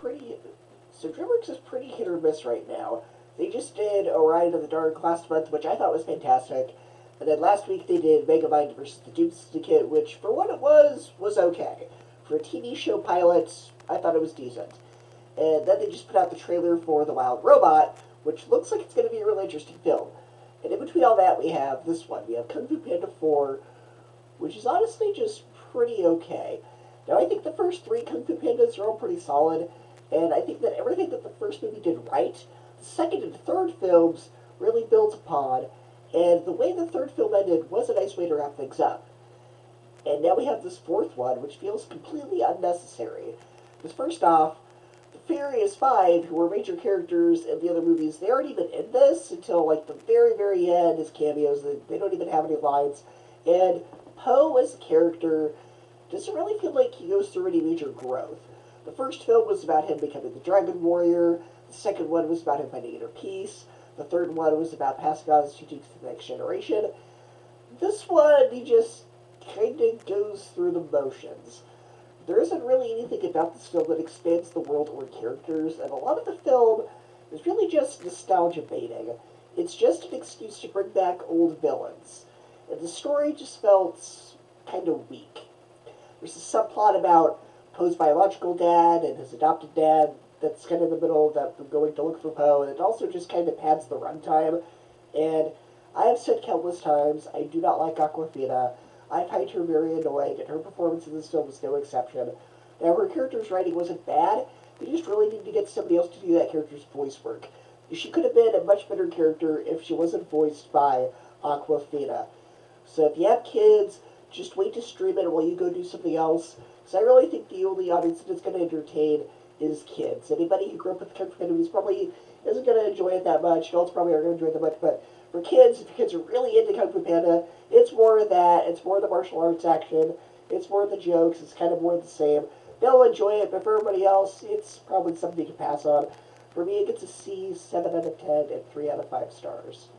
pretty... So DreamWorks is pretty hit or miss right now. They just did Orion of the Dark last month, which I thought was fantastic. And then last week they did Megamind versus the Doom Syndicate, which for what it was okay. For a TV show pilot, I thought it was decent. And then they just put out the trailer for The Wild Robot, which looks like it's going to be a really interesting film. And in between all that, we have this one. We have Kung Fu Panda 4, which is honestly just pretty okay. Now, I think the first three Kung Fu Pandas are all pretty solid, and I think that everything that the first movie did right, the second and third films really built upon, and the way the third film ended was a nice way to wrap things up. And now we have this fourth one, which feels completely unnecessary. Because first off, the Furious Five, who were major characters in the other movies, they aren't even in this until like the very, very end as cameos. They don't even have any lines. And Poe as a character doesn't really feel like he goes through any major growth. The first film was about him becoming the Dragon Warrior. The second one was about him finding inner peace. The third one was about passing on his teachings to the next generation. This one, he just kind of goes through the motions. There isn't really anything about this film that expands the world or characters, and a lot of the film is really just nostalgia baiting. It's just an excuse to bring back old villains. And the story just felt kind of weak. There's a subplot about Poe's biological dad and his adopted dad that's kind of in the middle that they're going to look for Poe, and it also just kind of pads the runtime. And I have said countless times, I do not like Awkwafina. I find her very annoying, and her performance in this film is no exception. Now, her character's writing wasn't bad, they just really need to get somebody else to do that character's voice work. She could have been a much better character if she wasn't voiced by Awkwafina. So if you have kids, just wait to stream it while you go do something else, because I really think the only audience that it's going to entertain is kids. Anybody who grew up with the Kung Fu movies probably isn't going to enjoy it that much. Adults probably aren't going to enjoy it that much, but for kids, if your kids are really into Kung Fu Panda, it's more of that. It's more of the martial arts action. It's more of the jokes. It's kind of more of the same. They'll enjoy it, but for everybody else, it's probably something you can pass on. For me, it gets a C, 7 out of 10, and 3 out of 5 stars.